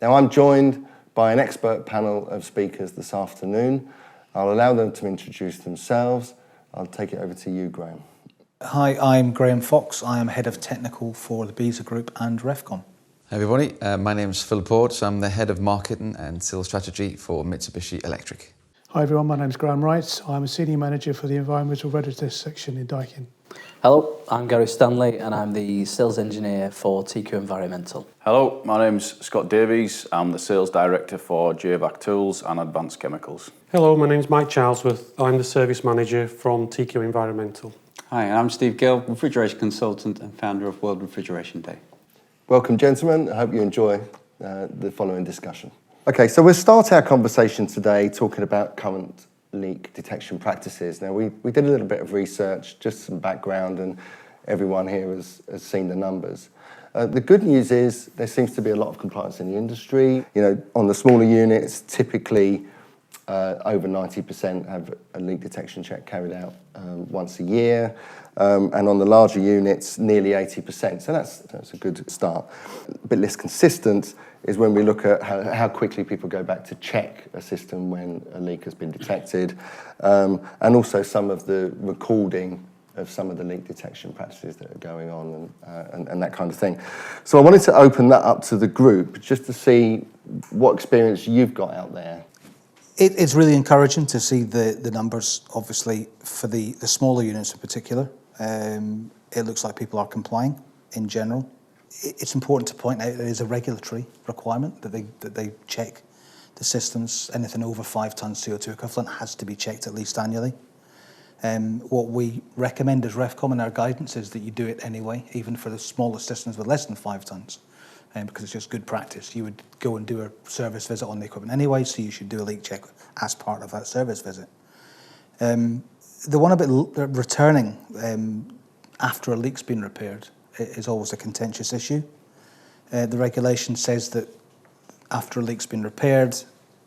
Now, I'm joined by an expert panel of speakers this afternoon. I'll allow them to introduce themselves. I'll take it over to you, Graham. Hi, I'm Graham Fox. I am Head of Technical for the Beazer Group and Refcom. Hi everybody, my name is Phil Ports. I'm the Head of Marketing and Sales Strategy for Mitsubishi Electric. Hi everyone, my name's Graham Wright. I'm a Senior Manager for the Environmental Readiness section in Daikin. Hello, I'm Gary Stanley and I'm the Sales Engineer for TQ Environmental. Hello, my name's Scott Davies. I'm the Sales Director for HVACR Tools and Advanced Chemicals. Hello, my name's Mike Charlesworth. I'm the Service Manager from TQ Environmental. Hi, I'm Steve Gill, Refrigeration Consultant and founder of World Refrigeration Day. Welcome, gentlemen. I hope you enjoy the following discussion. Okay, so we'll start our conversation today talking about current leak detection practices. Now, we did a little bit of research, just some background, and everyone here has seen the numbers. The good news is there seems to be a lot of compliance in the industry. You know, on the smaller units, typically over 90% have a leak detection check carried out once a year. And on the larger units, nearly 80%. So that's a good start. A bit less consistent is when we look at how quickly people go back to check a system when a leak has been detected, and also some of the recording of some of the leak detection practices that are going on and that kind of thing. So I wanted to open that up to the group just to see what experience you've got out there. It's really encouraging to see the numbers, obviously, for the smaller units in particular. It looks like people are complying in general. It's important to point out there is a regulatory requirement that they check the systems. Anything over 5 tonnes CO2 equivalent has to be checked at least annually. What we recommend as Refcom in our guidance is that you do it anyway, even for the smaller systems with less than 5 tonnes, because it's just good practice. You would go and do a service visit on the equipment anyway, so you should do a leak check as part of that service visit. The one about returning after a leak's been repaired is always a contentious issue. The regulation says that after a leak's been repaired,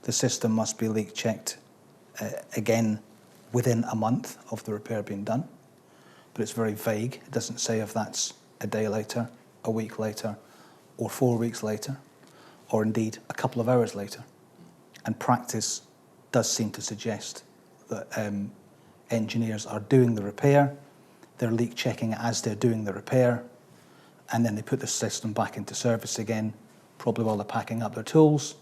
the system must be leak checked again within a month of the repair being done. But it's very vague. It doesn't say if that's a day later, a week later, or 4 weeks later, or indeed a couple of hours later. And practice does seem to suggest that engineers are doing the repair, they're leak checking as they're doing the repair, and then they put the system back into service again, probably while they're packing up their tools,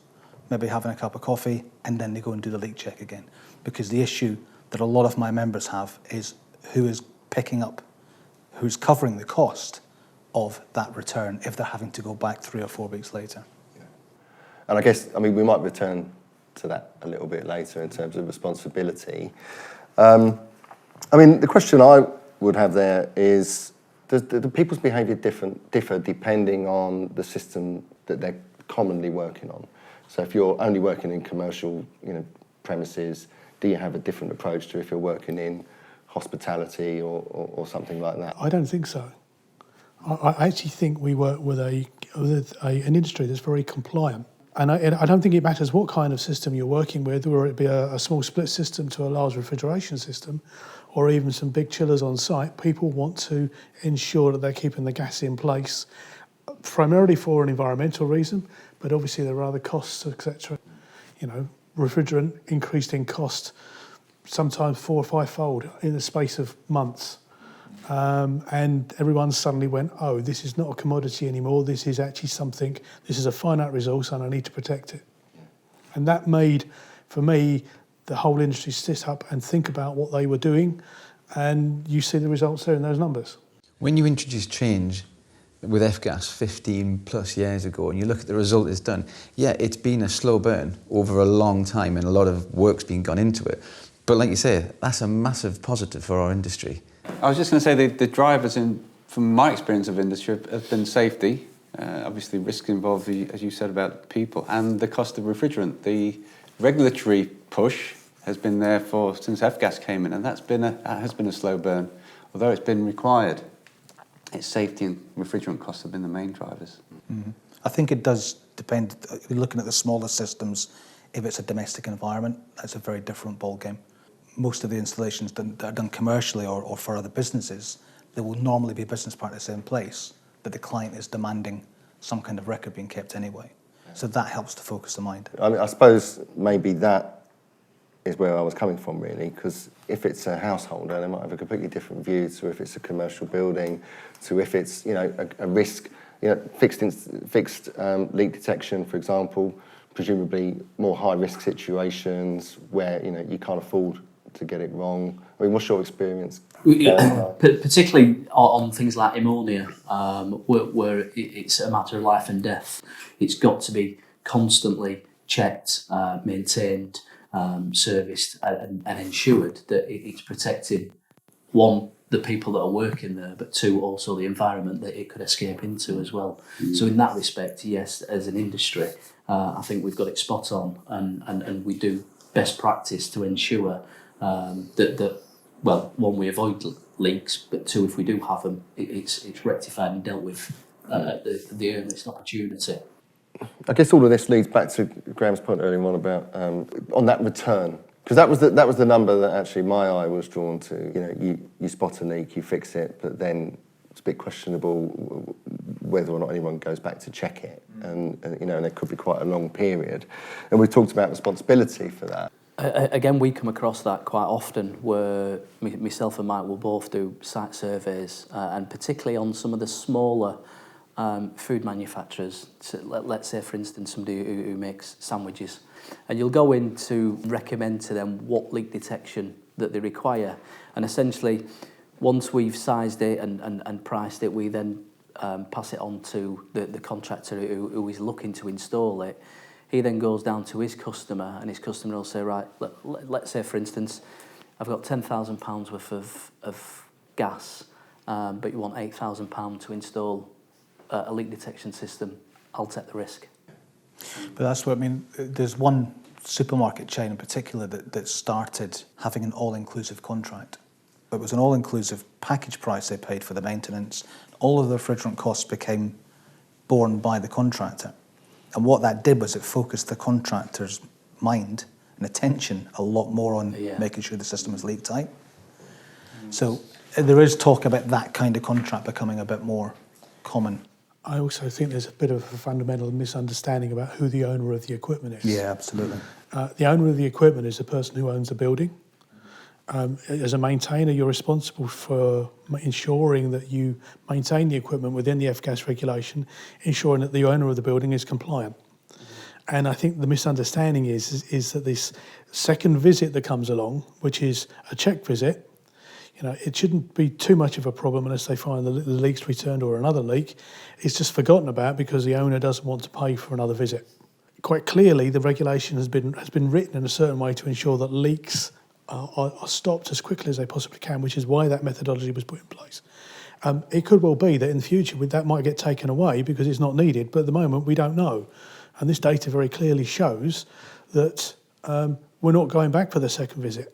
maybe having a cup of coffee, and then they go and do the leak check again. Because the issue that a lot of my members have is who is picking up, who's covering the cost of that return if they're having to go back 3 or 4 weeks later. Yeah. And I guess, we might return to that a little bit later in terms of responsibility. The question I would have there is, do people's behaviour differ depending on the system that they're commonly working on? So if you're only working in commercial, premises, do you have a different approach to if you're working in hospitality or something like that? I don't think so. I actually think we work with an industry that's very compliant. And I don't think it matters what kind of system you're working with, whether it be a small split system to a large refrigeration system, or even some big chillers on site. People want to ensure that they're keeping the gas in place, primarily for an environmental reason, but obviously there are other costs, etc. Refrigerant increased in cost sometimes 4 or 5-fold in the space of months. And everyone suddenly went, oh, this is not a commodity anymore, this is actually something, this is a finite resource and I need to protect it. And that made, for me, the whole industry sit up and think about what they were doing, and you see the results there in those numbers. When you introduce change with F-gas 15 plus years ago and you look at the result it's done, yeah, it's been a slow burn over a long time and a lot of work's been gone into it. But like you say, that's a massive positive for our industry. I was just going to say the drivers, from my experience of industry, have been safety, obviously risk involved, as you said, about people, and the cost of refrigerant. The regulatory push has been there since F-gas came in, and that has been a slow burn, although it's been required. It's safety and refrigerant costs have been the main drivers. Mm-hmm. I think it does depend. Looking at the smaller systems, if it's a domestic environment, that's a very different ballgame. Most of the installations that are done commercially or for other businesses, there will normally be business practice in place, but the client is demanding some kind of record being kept anyway. Yeah. So that helps to focus the mind. I mean, I suppose maybe that is where I was coming from, really, because if it's a householder, they might have a completely different view to if it's a commercial building, to if it's, a risk, fixed leak detection, for example, presumably more high-risk situations where, you can't afford to get it wrong. I mean, what's your experience? Particularly on things like ammonia, where it's a matter of life and death. It's got to be constantly checked, maintained, serviced, and ensured that it's protecting, one, the people that are working there, but two, also the environment that it could escape into as well. So in that respect, yes, as an industry, I think we've got it spot on, and we do best practice to ensure that well, one, we avoid leaks, but two, if we do have them, it's rectified and dealt with at the earliest opportunity. I guess all of this leads back to Graham's point earlier on about on that return, because that was the number that actually my eye was drawn to. You spot a leak, you fix it, but then it's a bit questionable whether or not anyone goes back to check it, and there could be quite a long period. And we talked about responsibility for that. Again, we come across that quite often, where myself and Mike will both do site surveys, and particularly on some of the smaller food manufacturers. So let's say, for instance, somebody who makes sandwiches, and you'll go in to recommend to them what leak detection that they require, and essentially, once we've sized it and priced it, we then pass it on to the contractor who is looking to install it. He then goes down to his customer, and his customer will say, right, let's say, for instance, I've got £10,000 worth of gas, but you want £8,000 to install a leak detection system. I'll take the risk. But that's what I mean. There's one supermarket chain in particular that started having an all-inclusive contract. It was an all-inclusive package price they paid for the maintenance. All of the refrigerant costs became borne by the contractor. And what that did was it focused the contractor's mind and attention a lot more on making sure the system was leak tight. So there is talk about that kind of contract becoming a bit more common. I also think there's a bit of a fundamental misunderstanding about who the owner of the equipment is. Yeah, absolutely. The owner of the equipment is the person who owns the building. As a maintainer, you're responsible for ensuring that you maintain the equipment within the F-gas regulation, ensuring that the owner of the building is compliant. And I think the misunderstanding is that this second visit that comes along, which is a check visit, it shouldn't be too much of a problem unless they find the leak's returned or another leak. It's just forgotten about because the owner doesn't want to pay for another visit. Quite clearly, the regulation has been written in a certain way to ensure that leaks are stopped as quickly as they possibly can, which is why that methodology was put in place. It could well be that in the future that might get taken away because it's not needed, but at the moment we don't know. And this data very clearly shows that we're not going back for the second visit,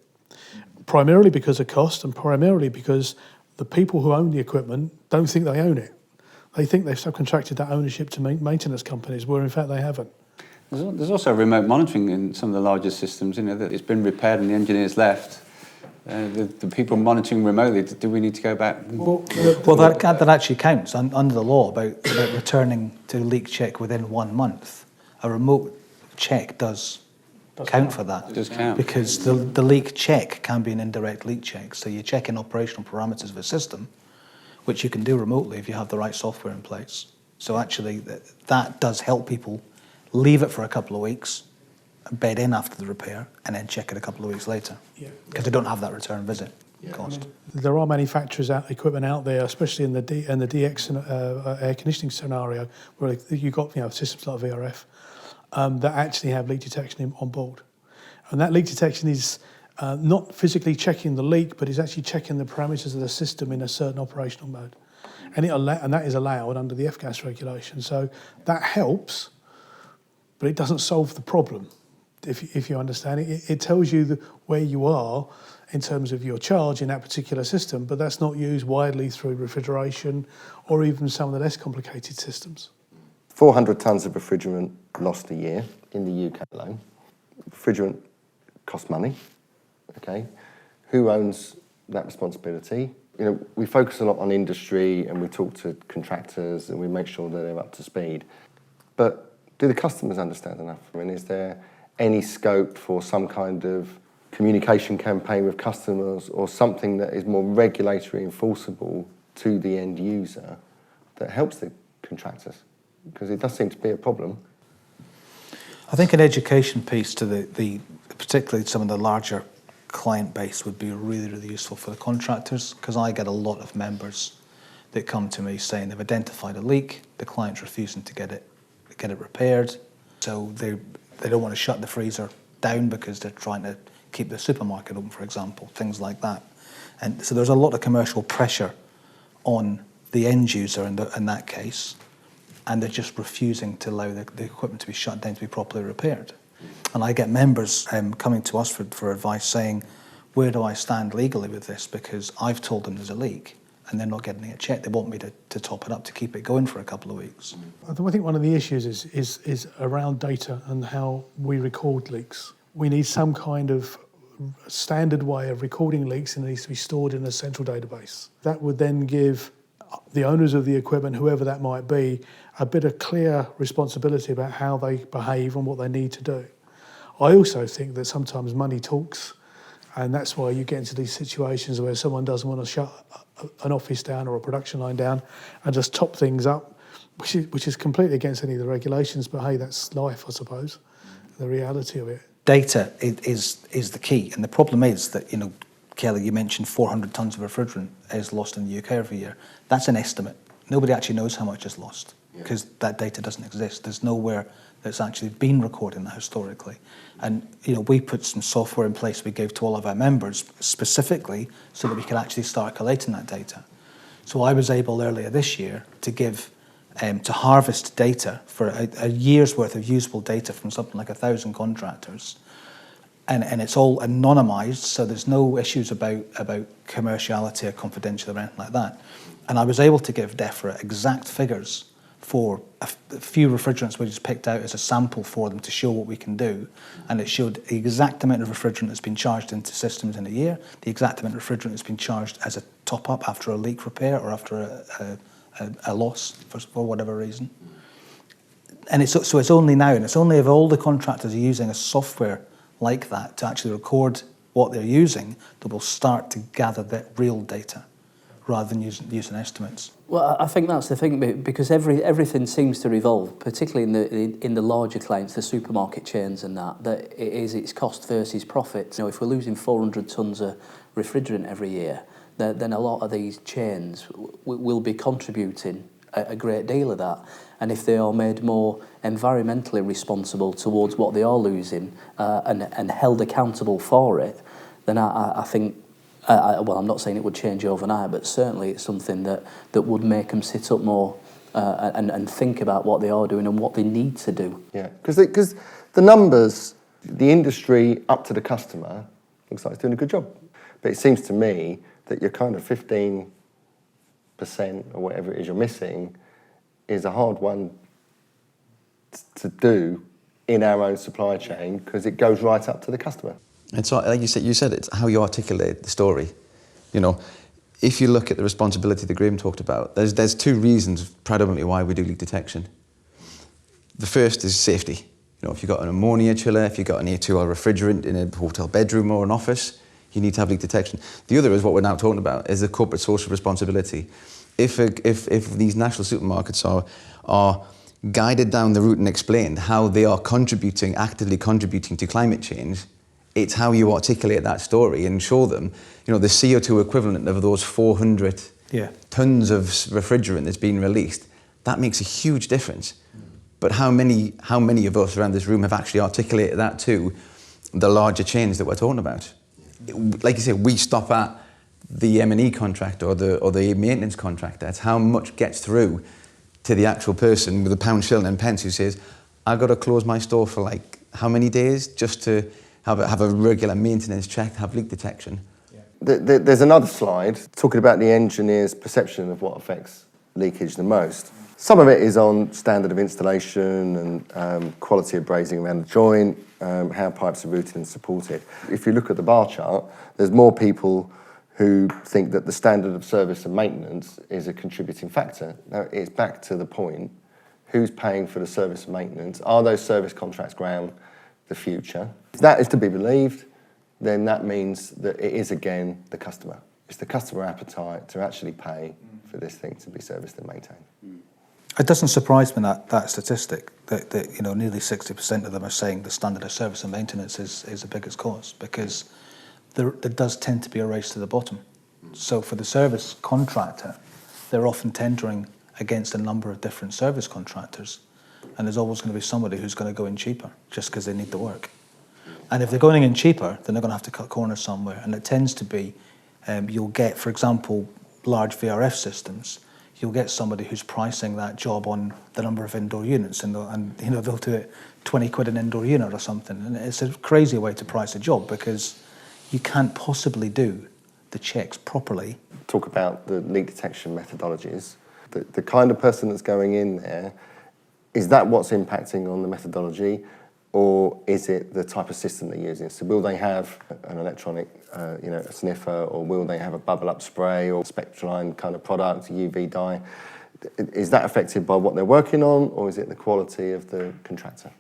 primarily because of cost and primarily because the people who own the equipment don't think they own it. They think they've subcontracted that ownership to maintenance companies, where in fact they haven't. There's also remote monitoring in some of the larger systems, that it's been repaired and the engineer's left. The people monitoring remotely, do we need to go back? Well, that actually counts under the law about returning to leak check within 1 month. A remote check does count for that. It does count. Because the leak check can be an indirect leak check. So you check in operational parameters of a system, which you can do remotely if you have the right software in place. So actually that does help people leave it for a couple of weeks, bed in after the repair, and then check it a couple of weeks later. Because they don't have that return visit cost. There are manufacturers equipment out there, especially in the DX air conditioning scenario, where you've got systems like VRF that actually have leak detection on board. And that leak detection is not physically checking the leak, but is actually checking the parameters of the system in a certain operational mode. And that is allowed under the F-gas regulation. So that helps, but it doesn't solve the problem, if you understand it. It tells you where you are in terms of your charge in that particular system, but that's not used widely through refrigeration or even some of the less complicated systems. 400 tonnes of refrigerant lost a year in the UK alone. Refrigerant costs money, okay? Who owns that responsibility? We focus a lot on industry and we talk to contractors and we make sure that they're up to speed. But do the customers understand enough? I mean, is there any scope for some kind of communication campaign with customers or something that is more regulatory enforceable to the end user that helps the contractors? Because it does seem to be a problem. I think an education piece to the particularly some of the larger client base would be really, really useful for the contractors, because I get a lot of members that come to me saying they've identified a leak, the client's refusing to get it repaired, so they don't want to shut the freezer down because they're trying to keep the supermarket open, for example, things like that. And so there's a lot of commercial pressure on the end user in that case, and they're just refusing to allow the equipment to be shut down to be properly repaired. And I get members coming to us for advice saying, where do I stand legally with this? Because I've told them there's a leak and they're not getting it checked. They want me to top it up to keep it going for a couple of weeks. I think one of the issues is around data and how we record leaks. We need some kind of standard way of recording leaks, and it needs to be stored in a central database. That would then give the owners of the equipment, whoever that might be, a bit of clear responsibility about how they behave and what they need to do. I also think that sometimes money talks, and that's why you get into these situations where someone doesn't want to shut an office down or a production line down and just top things up, which is completely against any of the regulations, but hey, that's life, I suppose, the reality of it. Data is the key, and the problem is that, Kelly, you mentioned 400 tonnes of refrigerant is lost in the UK every year. That's an estimate. Nobody actually knows how much is lost because that data doesn't exist. There's nowhere that's actually been recording that historically. And we put some software in place we gave to all of our members specifically so that we could actually start collating that data. So I was able earlier this year to harvest data for a year's worth of usable data from something like 1,000 contractors. And it's all anonymised, so there's no issues about commerciality or confidentiality or anything like that. And I was able to give DEFRA exact figures for a few refrigerants we just picked out as a sample for them to show what we can do. And it showed the exact amount of refrigerant that's been charged into systems in a year, the exact amount of refrigerant that's been charged as a top-up after a leak repair or after a loss for whatever reason. And so it's only now, and it's only if all the contractors are using a software like that to actually record what they're using that we'll start to gather that real data rather than using estimates. Well, I think that's the thing, because everything seems to revolve, particularly in the larger clients, the supermarket chains and that it's cost versus profit. If we're losing 400 tonnes of refrigerant every year, then a lot of these chains will be contributing a great deal of that. And if they are made more environmentally responsible towards what they are losing and held accountable for it, then I think, well, I'm not saying it would change overnight, but certainly it's something that would make them sit up more and think about what they are doing and what they need to do. Yeah, because the numbers, the industry up to the customer, looks like it's doing a good job. But it seems to me that your kind of 15% or whatever it is you're missing is a hard one to do in our own supply chain because it goes right up to the customer. And so, like you said, it's how you articulate the story. If you look at the responsibility that Graham talked about, there's two reasons predominantly why we do leak detection. The first is safety. If you've got an ammonia chiller, if you've got an A2L refrigerant in a hotel bedroom or an office, you need to have leak detection. The other is what we're now talking about, is the corporate social responsibility. If these national supermarkets are guided down the route and explained how they are actively contributing to climate change, it's how you articulate that story and show them, the CO2 equivalent of those 400 tons of refrigerant that's been released. That makes a huge difference. But how many of us around this room have actually articulated that to the larger chains that we're talking about? Like you say, we stop at the M&E contractor or the maintenance contractor. It's how much gets through to the actual person with a pound, shilling and pence who says, I've got to close my store for like how many days just to have a regular maintenance check, have leak detection. There's another slide talking about the engineer's perception of what affects leakage the most. Some of it is on standard of installation and quality of brazing around the joint, how pipes are routed and supported. If you look at the bar chart, there's more people who think that the standard of service and maintenance is a contributing factor. Now, it's back to the point, who's paying for the service and maintenance? Are those service contracts ground the future? If that is to be believed, then that means that it is again the customer. It's the customer appetite to actually pay for this thing to be serviced and maintained. It doesn't surprise me that statistic that nearly 60% of them are saying the standard of service and maintenance is the biggest cause, because there does tend to be a race to the bottom. So for the service contractor, they're often tendering against a number of different service contractors, and there's always going to be somebody who's going to go in cheaper just because they need the work. And if they're going in cheaper, then they're going to have to cut corners somewhere, and it tends to be you'll get, for example, large VRF systems. You'll get somebody who's pricing that job on the number of indoor units, and they'll do it 20 quid an indoor unit or something. And it's a crazy way to price a job, because you can't possibly do the checks properly. Talk about the leak detection methodologies. The kind of person that's going in there, is that what's impacting on the methodology, or is it the type of system they're using? So will they have an electronic, a sniffer, or will they have a bubble-up spray or Spectraline kind of product, UV dye? Is that affected by what they're working on, or is it the quality of the contractor?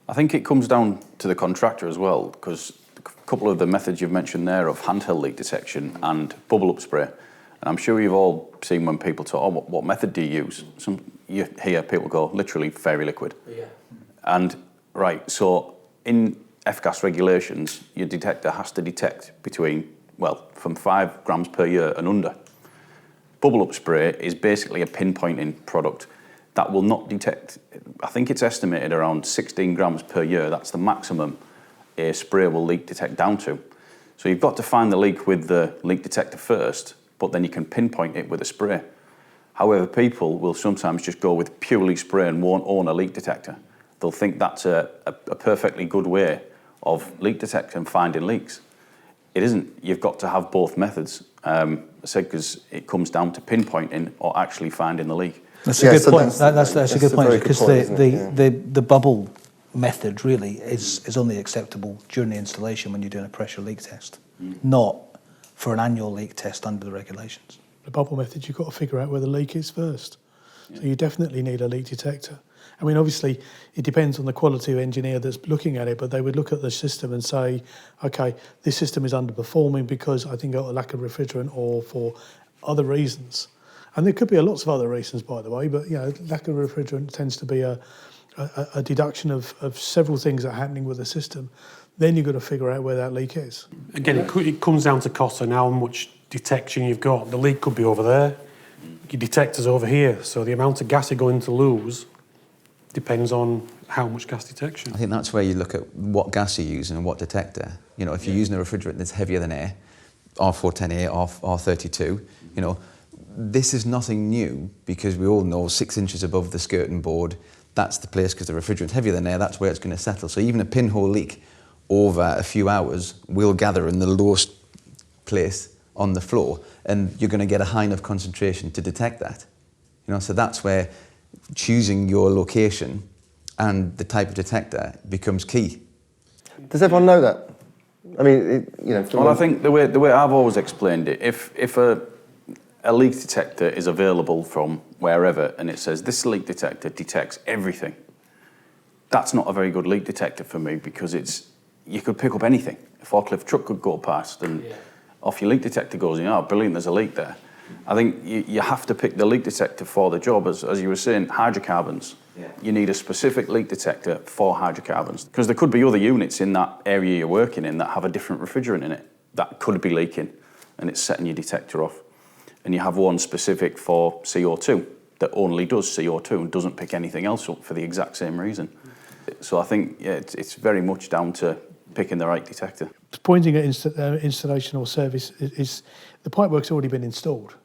I think it comes down to the contractor as well, because a couple of the methods you've mentioned there of handheld leak detection and bubble-up spray, and I'm sure you've all seen when people talk, oh, what method do you use? You hear people go, literally fairy liquid. Yeah. And right, so in F-gas regulations, your detector has to detect from 5 grams per year and under. Bubble-up spray is basically a pinpointing product that will not detect, I think it's estimated around 16 grams per year. That's the maximum a spray will leak detect down to. So you've got to find the leak with the leak detector first, but then you can pinpoint it with a spray. However, people will sometimes just go with purely spray and won't own a leak detector. They'll think that's a perfectly good way of leak detection and finding leaks. It isn't. You've got to have both methods, I said, because it comes down to pinpointing or actually finding the leak. That's a good point. That's a good point, very because good point, the bubble method really is only acceptable during the installation when you're doing a pressure leak test, not for an annual leak test under the regulations. The bubble method, you've got to figure out where the leak is first. So you definitely need a leak detector. I mean, obviously, it depends on the quality of engineer that's looking at it, but they would look at the system and say, okay, this system is underperforming because I think of a lack of refrigerant or for other reasons. And there could be lots of other reasons, by the way, but lack of refrigerant tends to be a deduction of several things that are happening with the system. Then you've got to figure out where that leak is. Again, it comes down to cost and how much detection you've got. The leak could be over there, your detector's over here, so the amount of gas you're going to lose depends on how much gas detection. I think that's where you look at what gas you're using and what detector. If you're using a refrigerant that's heavier than air, R410A, R32, this is nothing new, because we all know 6 inches above the skirting board, that's the place, because the refrigerant's heavier than air, that's where it's going to settle. So even a pinhole leak over a few hours will gather in the lowest place on the floor, and you're going to get a high enough concentration to detect that. So that's where choosing your location and the type of detector becomes key. Does everyone know that? I mean, Well, I think the way I've always explained it, if a leak detector is available from wherever and it says this leak detector detects everything, that's not a very good leak detector for me, because you could pick up anything. A forklift truck could go past and off your leak detector goes, brilliant, there's a leak there. I think you have to pick the leak detector for the job. As you were saying, hydrocarbons. Yeah. You need a specific leak detector for hydrocarbons, because there could be other units in that area you're working in that have a different refrigerant in it that could be leaking, and it's setting your detector off. And you have one specific for CO2 that only does CO2 and doesn't pick anything else up for the exact same reason. So I think it's very much down to picking the right detector. Pointing at installation or service is the pipework's already been installed.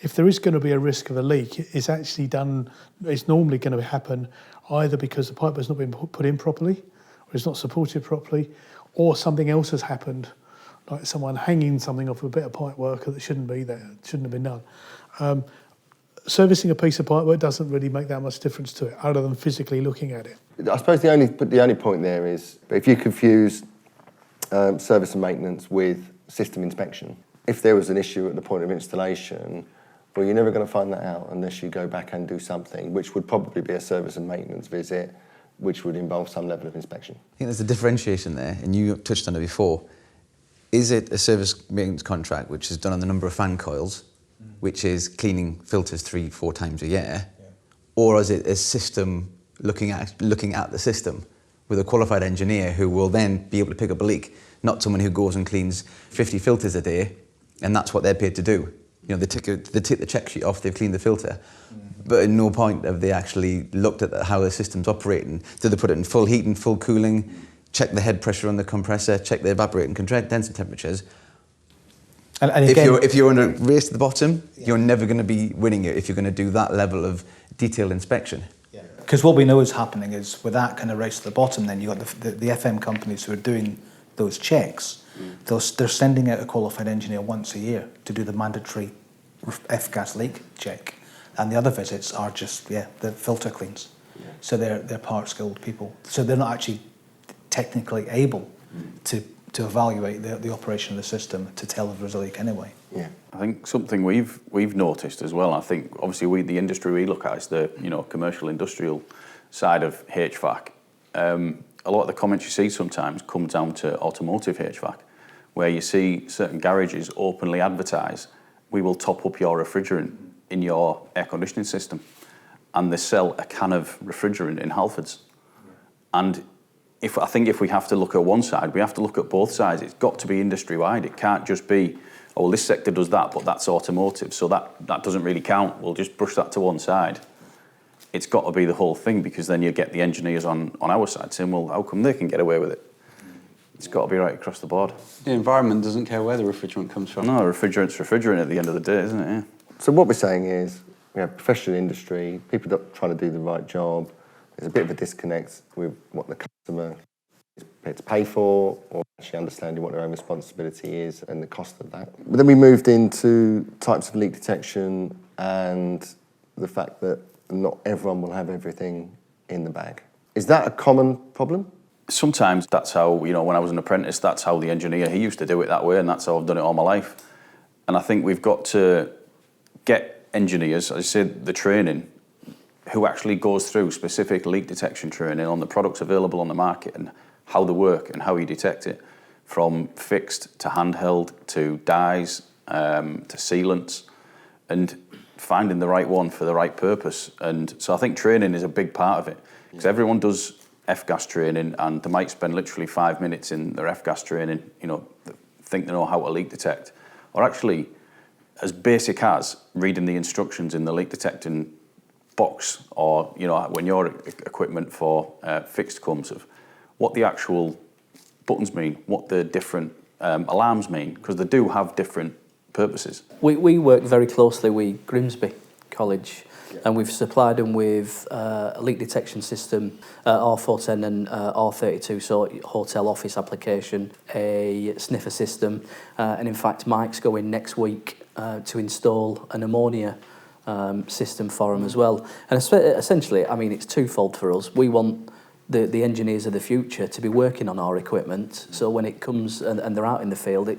If there is going to be a risk of a leak, it's actually done. It's normally going to happen either because the pipework's not been put in properly, or it's not supported properly, or something else has happened, like someone hanging something off a bit of pipework that shouldn't be there, shouldn't have been done. Servicing a piece of pipework doesn't really make that much difference to it, other than physically looking at it. I suppose the only point there is, if you confuse service and maintenance with system inspection, if there was an issue at the point of installation, Well, you're never going to find that out unless you go back and do something, which would probably be a service and maintenance visit, which would involve some level of inspection. I think there's a differentiation there, and you touched on it before. Is it a service maintenance contract which is done on the number of fan coils, which is cleaning filters 3-4 times a year, or is it a system looking at the system with a qualified engineer who will then be able to pick up a leak, not someone who goes and cleans 50 filters a day, and that's what they're paid to do. You know, they take the check sheet off, they've cleaned the filter, but at no point have they actually looked at how the system's operating. Do they put it in full heating, full cooling, check the head pressure on the compressor, check the evaporating condenser temperatures? And again, if you're in a race to the bottom, you're never going to be winning it if you're going to do that level of detailed inspection. because what we know is happening is with that kind of race to the bottom, then you've got the FM companies who are doing those checks. They're sending out a qualified engineer once a year to do the mandatory F-gas leak check. And the other visits are just, the filter cleans. So they're part-skilled people. So they're not actually technically able to evaluate the operation of the system to tell if there's a leak anyway. Yeah. I think something we've noticed as well, I think obviously the industry we look at is the commercial industrial side of HVAC. A lot of the comments you see sometimes come down to automotive HVAC, where you see certain garages openly advertise, we will top up your refrigerant in your air conditioning system, and they sell a can of refrigerant in Halfords. And I think if we have to look at one side, we have to look at both sides. It's got to be industry-wide. It can't just be, oh, well, this sector does that, but that's automotive, so that doesn't really count. We'll just brush that to one side. It's got to be the whole thing, because then you get the engineers on our side saying, well, how come they can get away with it? It's got to be right across the board. The environment doesn't care where the refrigerant comes from. No, refrigerant's refrigerant at the end of the day, isn't it? Yeah. So what we're saying is, we have professional industry, people that are trying to do the right job. There's a bit of a disconnect with what the customer is prepared to pay for, or actually understanding what their own responsibility is and the cost of that. But then we moved into types of leak detection and the fact that not everyone will have everything in the bag. Is that a common problem? Sometimes that's how, when I was an apprentice, that's how the engineer, he used to do it that way, and that's how I've done it all my life. And I think we've got to get engineers, as I said, the training, who actually goes through specific leak detection training on the products available on the market and how they work and how you detect it, from fixed to handheld to dyes to sealants, and finding the right one for the right purpose. And so I think training is a big part of it, because everyone does F-gas training and they might spend literally 5 minutes in their F-gas training, think they know how to leak detect, or actually as basic as reading the instructions in the leak detecting box, or when your equipment for fixed comes, of what the actual buttons mean, what the different alarms mean, because they do have different purposes. We work very closely with Grimsby College, and we've supplied them with a leak detection system, R410 and R32, so hotel office application, a sniffer system, and in fact Mike's going next week to install an ammonia system for them as well. And essentially, I mean, it's twofold for us. We want the engineers of the future to be working on our equipment, so when it comes and they're out in the field,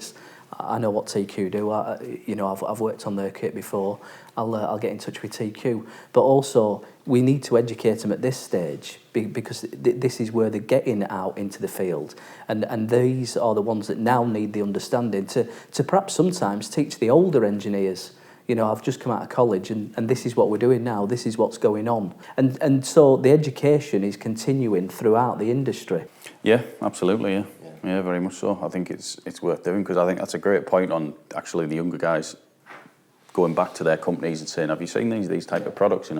I know what TQ do. I've worked on their kit before. I'll get in touch with TQ. But also, we need to educate them at this stage, because this is where they're getting out into the field, and these are the ones that now need the understanding to perhaps sometimes teach the older engineers. I've just come out of college, and this is what we're doing now. This is what's going on, and so the education is continuing throughout the industry. Yeah, absolutely. Yeah, very much so. I think it's worth doing, because I think that's a great point on actually the younger guys going back to their companies and saying, have you seen these type of products,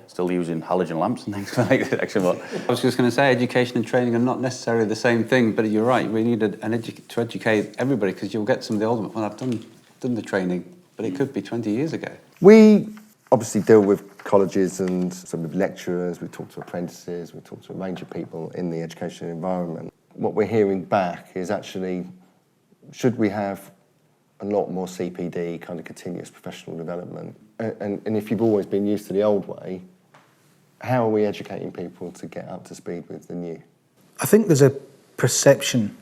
still using halogen lamps and things like that. I was just going to say, education and training are not necessarily the same thing, but you're right, we need to educate everybody, because you'll get some of the older, well, I've done the training, but it could be 20 years ago. We obviously deal with colleges and some of lecturers, we talk to apprentices, we talk to a range of people in the education environment. What we're hearing back is actually, should we have a lot more CPD, kind of continuous professional development? And if you've always been used to the old way, how are we educating people to get up to speed with the new? I think there's a perception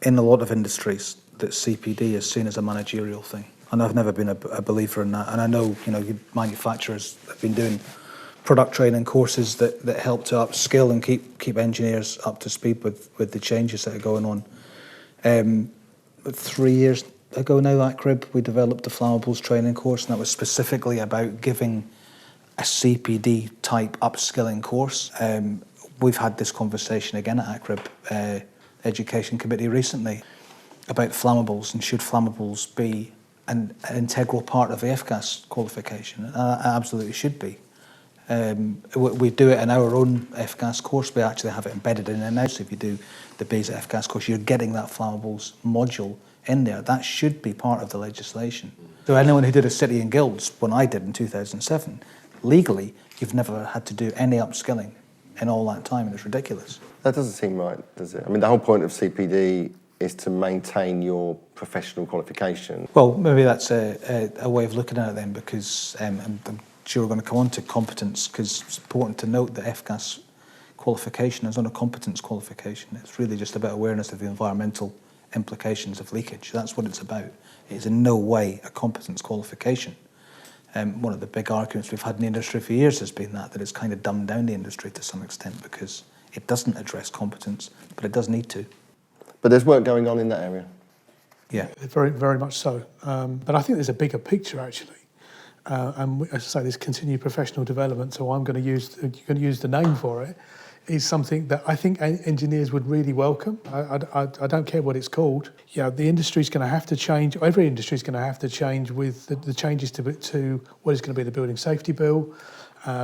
in a lot of industries that CPD is seen as a managerial thing. and I've never been a believer in that. And I know, manufacturers have been doing product training courses that help to upskill and keep engineers up to speed with the changes that are going on. 3 years ago now at Crib, we developed a flammables training course, and that was specifically about giving a CPD type upskilling course. We've had this conversation again at ACRIB Education Committee recently about flammables, and should flammables be an integral part of the FGAS qualification? It absolutely should be. We do it in our own FGAS course. We actually have it embedded in there now. So if you do the basic FGAS course, you're getting that flammables module in there. That should be part of the legislation. So anyone who did a City and Guilds, when I did in 2007, legally, you've never had to do any upskilling in all that time, and it's ridiculous. That doesn't seem right, does it? I mean, the whole point of CPD is to maintain your professional qualification. Well, maybe that's a way of looking at it then, because I'm sure we're going to come on to competence, because it's important to note that FGAS qualification is not a competence qualification. It's really just about awareness of the environmental implications of leakage. That's what it's about. It is in no way a competence qualification. One of the big arguments we've had in the industry for years has been that it's kind of dumbed down the industry to some extent, because it doesn't address competence, but it does need to. But there's work going on in that area. Yeah. Very, very much so. But I think there's a bigger picture, actually. And as I say, this continued professional development, so I'm going to use the name for it, is something that I think engineers would really welcome. I don't care what it's called. Yeah, the industry's going to have to change. Every industry's going to have to change with the changes to what is going to be the Building Safety Bill,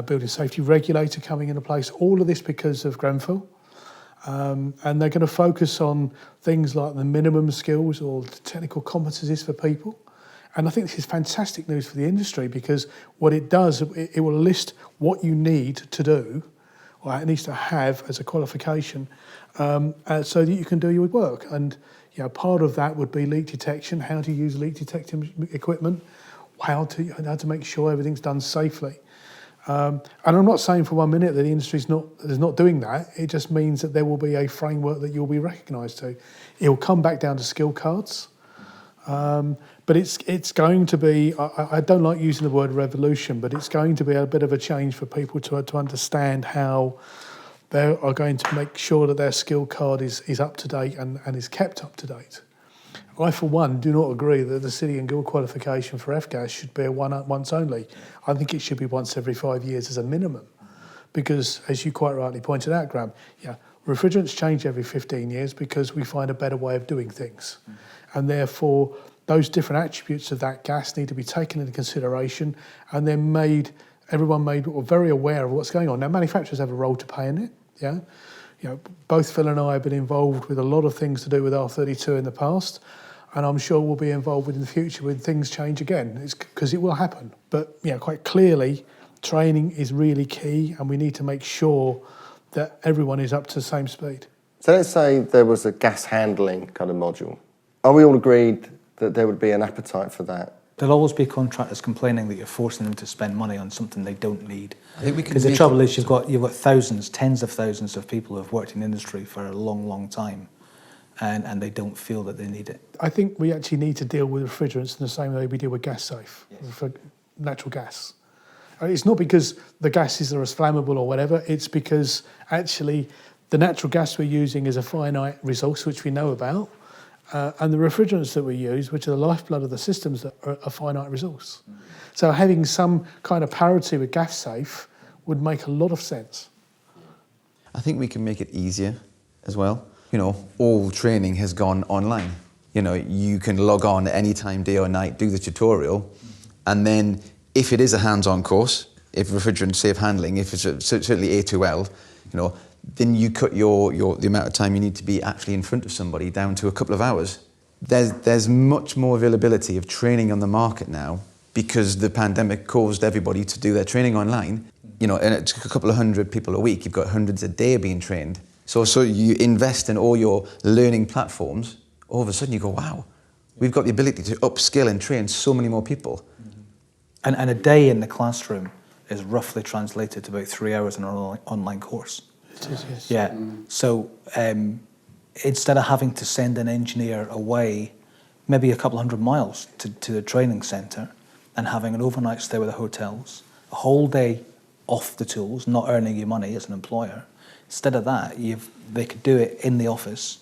Building Safety Regulator coming into place. All of this because of Grenfell. And they're going to focus on things like the minimum skills or the technical competencies for people. And I think this is fantastic news for the industry, because what it does, it will list what you need to do, or it needs to have as a qualification, so that you can do your work. And part of that would be leak detection, how to use leak detection equipment, how to make sure everything's done safely. And I'm not saying for 1 minute that the industry's not doing that. It just means that there will be a framework that you'll be recognised to. It will come back down to skill cards. But it's going to be, I don't like using the word revolution, but it's going to be a bit of a change for people to understand how they are going to make sure that their skill card is up to date and is kept up to date. I, for one, do not agree that the City and Guild qualification for FGAS should be a once only. I think it should be once every 5 years as a minimum, because, as you quite rightly pointed out, Graham, refrigerants change every 15 years because we find a better way of doing things. And therefore, those different attributes of that gas need to be taken into consideration, and then everyone made very aware of what's going on. Now, manufacturers have a role to play in it, both Phil and I have been involved with a lot of things to do with R32 in the past, and I'm sure we'll be involved in the future when things change again, because it will happen. But quite clearly, training is really key, and we need to make sure that everyone is up to the same speed. So let's say there was a gas handling kind of module. Are we all agreed that there would be an appetite for that? There'll always be contractors complaining that you're forcing them to spend money on something they don't need. I think we can. Because the trouble is, you've got thousands, tens of thousands of people who have worked in industry for a long, long time, and they don't feel that they need it. I think we actually need to deal with refrigerants in the same way we deal with gas safe, for natural gas. It's not because the gases are as flammable or whatever, it's because actually the natural gas we're using is a finite resource, which we know about, and the refrigerants that we use, which are the lifeblood of the systems, that are a finite resource. So having some kind of parity with gas safe would make a lot of sense. I think we can make it easier as well. All training has gone online. You can log on any time, day or night, do the tutorial, and then if it is a hands-on course, if refrigerant safe handling, if it's certainly A2L, then you cut the amount of time you need to be actually in front of somebody down to a couple of hours. There's much more availability of training on the market now, because the pandemic caused everybody to do their training online. And it's a couple of hundred people a week. You've got hundreds a day being trained. So you invest in all your learning platforms. All of a sudden you go, wow, we've got the ability to upskill and train so many more people. And a day in the classroom is roughly translated to about 3 hours in an online course. It is, yes. Yeah. So instead of having to send an engineer away, maybe a couple hundred miles to the training centre and having an overnight stay with the hotels, a whole day off the tools, not earning you money as an employer. Instead of that, they could do it in the office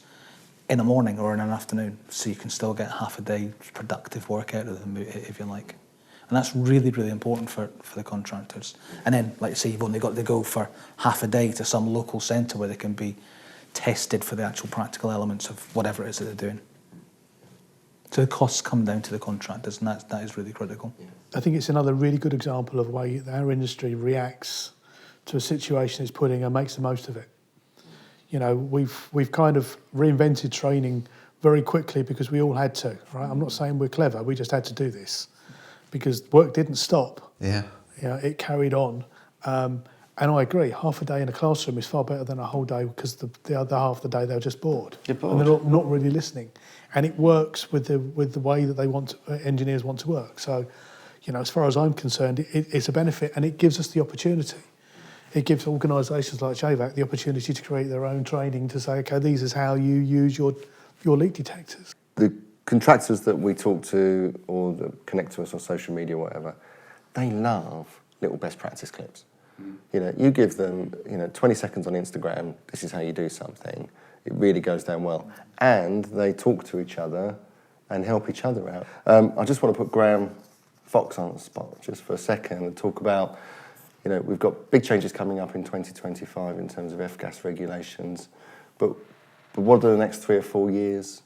in the morning or in an afternoon, so you can still get half a day productive work out of them, if you like. And that's really, really important for the contractors. And then, like I say, you've only got to go for half a day to some local centre where they can be tested for the actual practical elements of whatever it is that they're doing. So the costs come down to the contractors, and that is really critical. I think it's another really good example of the way that our industry reacts to a situation it's put in and makes the most of it. You know, we've kind of reinvented training very quickly because we all had to, right? I'm not saying we're clever, we just had to do this because work didn't stop. Yeah. You know, it carried on. And I agree, half a day in a classroom is far better than a whole day because the other half of the day they're just bored. They're bored. And they're not really listening. And it works with the way that engineers want to work. So, you know, as far as I'm concerned, it's a benefit and it gives us the opportunity. It gives organisations like HVACR the opportunity to create their own training to say, okay, this is how you use your leak detectors. The contractors that we talk to or that connect to us on social media or whatever, they love little best practice clips. You know, you give them, 20 seconds on Instagram, this is how you do something, it really goes down well. And they talk to each other and help each other out. I just want to put Graham Fox on the spot just for a second and talk about, we've got big changes coming up in 2025 in terms of F-gas regulations, but what do the next 3 or 4 years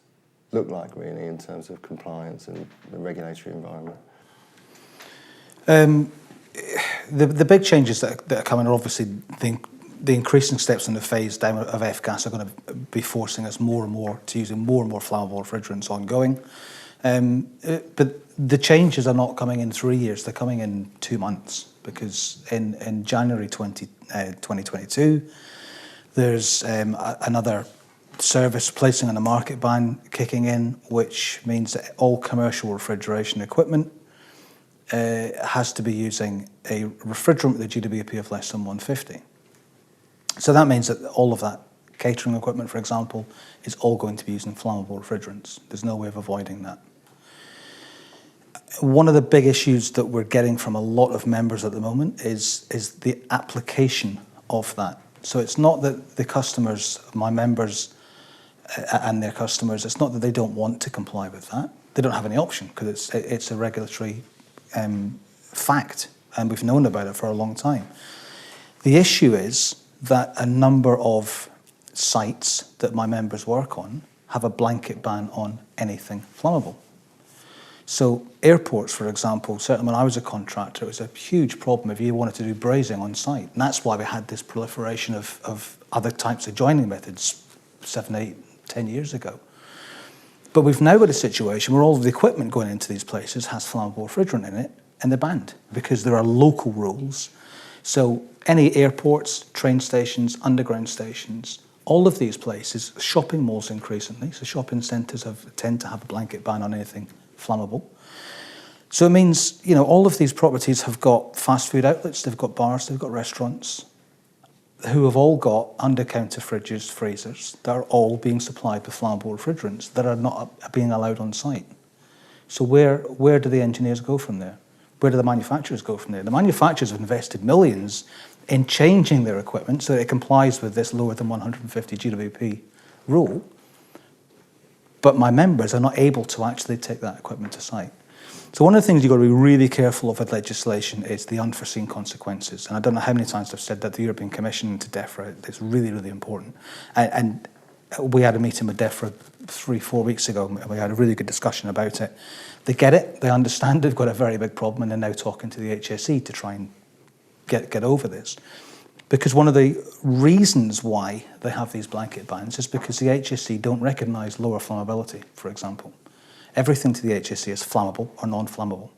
look like really in terms of compliance and the regulatory environment? The big changes that are coming are obviously the increasing steps in the phase down of F-gas are going to be forcing us more and more to using more and more flammable refrigerants ongoing. But the changes are not coming in 3 years, they're coming in 2 months, because in January 2022, there's another service placing on a market ban kicking in, which means that all commercial refrigeration equipment has to be using a refrigerant with a GWP of less than 150. So that means that all of that catering equipment, for example, is all going to be using flammable refrigerants. There's no way of avoiding that. One of the big issues that we're getting from a lot of members at the moment is the application of that. So it's not that the customers, my members and their customers, it's not that they don't want to comply with that. They don't have any option because it's a regulatory fact, and we've known about it for a long time. The issue is that a number of sites that my members work on have a blanket ban on anything flammable. So airports, for example, certainly when I was a contractor, it was a huge problem if you wanted to do brazing on site. And that's why we had this proliferation of other types of joining methods 7, 8, 10 years ago. But we've now got a situation where all of the equipment going into these places has flammable refrigerant in it, and they're banned because there are local rules. So any airports, train stations, underground stations, all of these places, shopping malls increasingly, so shopping centres tend to have a blanket ban on anything flammable. So it means, all of these properties have got fast food outlets, they've got bars, they've got restaurants, who have all got under-counter fridges, freezers, that are all being supplied with flammable refrigerants that are not being allowed on site. So where do the engineers go from there? Where do the manufacturers go from there? The manufacturers have invested millions in changing their equipment so that it complies with this lower than 150 GWP rule, but my members are not able to actually take that equipment to site. So one of the things you've got to be really careful of with legislation is the unforeseen consequences. And I don't know how many times I've said that the European Commission to DEFRA is really, really important. And we had a meeting with DEFRA 3-4 weeks ago, and we had a really good discussion about it. They get it, they understand they've got a very big problem, and they're now talking to the HSE to try and get over this. Because one of the reasons why they have these blanket bans is because the HSE don't recognise lower flammability, for example. Everything to the HSE is flammable or non-flammable.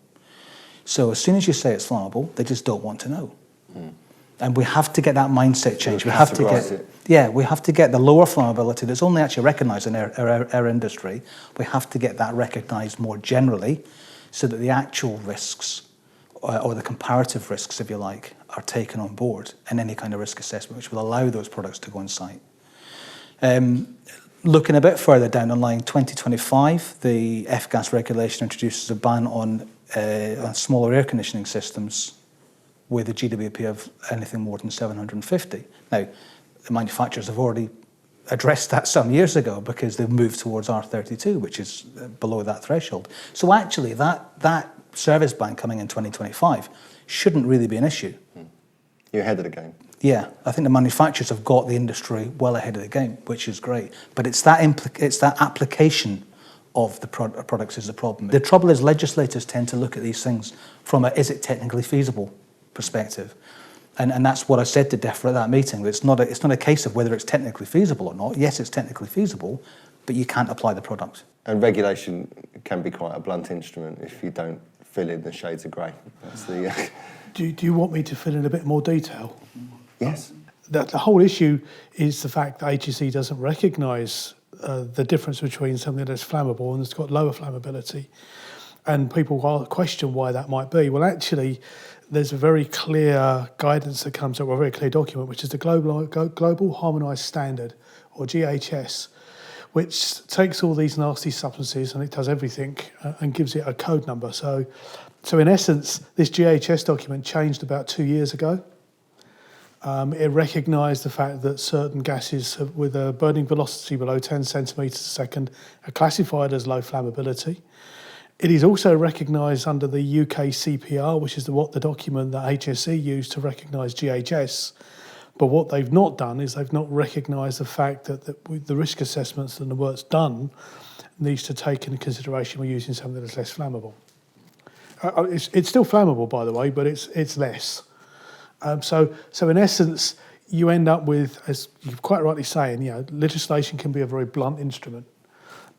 So as soon as you say it's flammable, they just don't want to know. And we have to get that mindset change. We have to get the lower flammability that's only actually recognised in our industry. We have to get that recognised more generally so that the actual risks or the comparative risks, if you like, are taken on board in any kind of risk assessment, which will allow those products to go on site. Looking a bit further down the line, 2025, the F-gas regulation introduces a ban on smaller air conditioning systems with a GWP of anything more than 750. Now, the manufacturers have already addressed that some years ago because they've moved towards R32, which is below that threshold. So actually, that service ban coming in 2025 shouldn't really be an issue. You're ahead of the game. Yeah, I think the manufacturers have got the industry well ahead of the game, which is great. But it's that application of the products is the problem. The trouble is legislators tend to look at these things from a is it technically feasible perspective. And that's what I said to DEFRA at that meeting. It's not a case of whether it's technically feasible or not. Yes, it's technically feasible, but you can't apply the product. And regulation can be quite a blunt instrument if you don't fill in the shades of grey. That's the... Do you want me to fill in a bit more detail? Yes. The whole issue is the fact that HVACR doesn't recognise the difference between something that's flammable and that's got lower flammability. And people question why that might be. Well, actually, there's a very clear guidance that comes up, a very clear document, which is the Global Harmonised Standard, or GHS, which takes all these nasty substances and it does everything and gives it a code number. So in essence, this GHS document changed about 2 years ago. It recognised the fact that certain gases with a burning velocity below 10 centimetres a second are classified as low flammability. It is also recognised under the UK CPR, which is the document that HSE used to recognise GHS. But what they've not done is they've not recognised the fact that the risk assessments and the work's done needs to take into consideration we're using something that's less flammable. It's still flammable, by the way, but it's less. So in essence, you end up with, as you're quite rightly saying, legislation can be a very blunt instrument.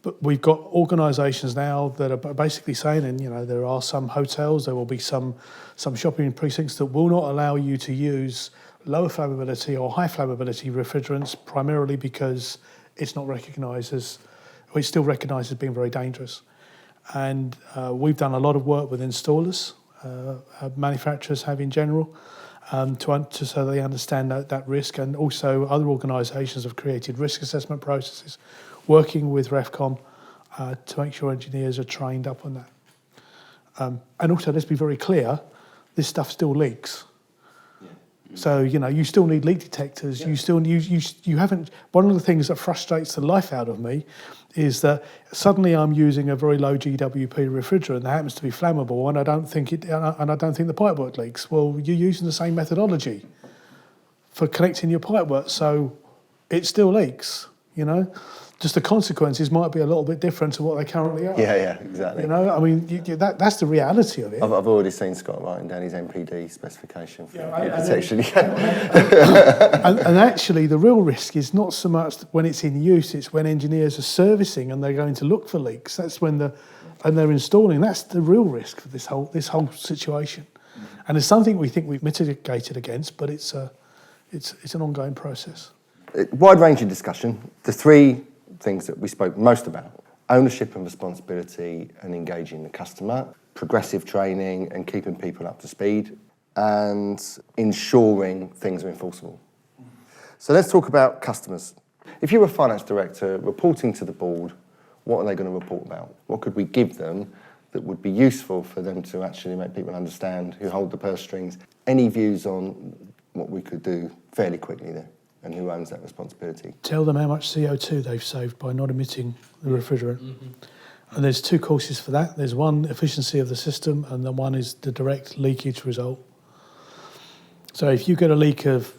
But we've got organisations now that are basically saying, and there are some hotels, there will be some shopping precincts that will not allow you to use lower flammability or high flammability refrigerants, primarily because it's not recognised as, or it's still recognised as being very dangerous. And we've done a lot of work with installers, manufacturers have in general, so they understand that risk, and also other organisations have created risk assessment processes, working with REFCOM to make sure engineers are trained up on that. And also, let's be very clear, this stuff still leaks. So, you still need leak detectors. Yeah. You haven't. One of the things that frustrates the life out of me is that suddenly I'm using a very low GWP refrigerant that happens to be flammable, and I don't think the pipework leaks. Well, you're using the same methodology for connecting your pipework, so it still leaks. Just the consequences might be a little bit different to what they currently are. Yeah, exactly. That's the reality of it. I've already seen Scott writing down his MPD specification for protection. And actually, the real risk is not so much when it's in use; it's when engineers are servicing and they're going to look for leaks. That's when they're installing. That's the real risk for this whole situation. And it's something we think we've mitigated against, but it's an ongoing process. Wide-ranging discussion. The three things that we spoke most about: ownership and responsibility and engaging the customer, progressive training and keeping people up to speed, and ensuring things are enforceable. So let's talk about customers. If you're a finance director reporting to the board, what are they going to report about? What could we give them that would be useful for them to actually make people understand who hold the purse strings? Any views on what we could do fairly quickly there? And who owns that responsibility? Tell them how much CO2 they've saved by not emitting the refrigerant. Mm-hmm. And there's two courses for that. There's one, efficiency of the system, and then one is the direct leakage result. So if you get a leak of,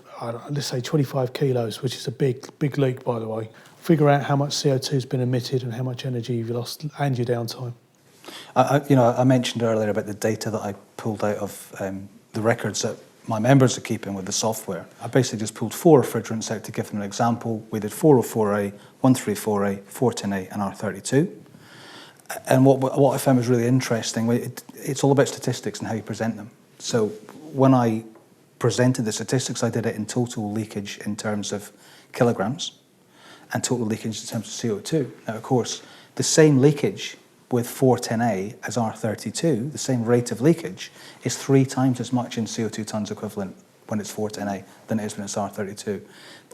let's say 25 kilos, which is a big leak, by the way, figure out how much CO2 has been emitted and how much energy you've lost and your downtime. I mentioned earlier about the data that I pulled out of the records that my members are keeping with the software. I basically just pulled 4 refrigerants out to give them an example. We did 404A, 134A, 410A and R32. And what I found was really interesting, it's all about statistics and how you present them. So when I presented the statistics, I did it in total leakage in terms of kilograms and total leakage in terms of CO2. Now, of course, the same leakage with 410A as R32, the same rate of leakage, is 3 times as much in CO2 tonnes equivalent when it's 410A than it is when it's R32.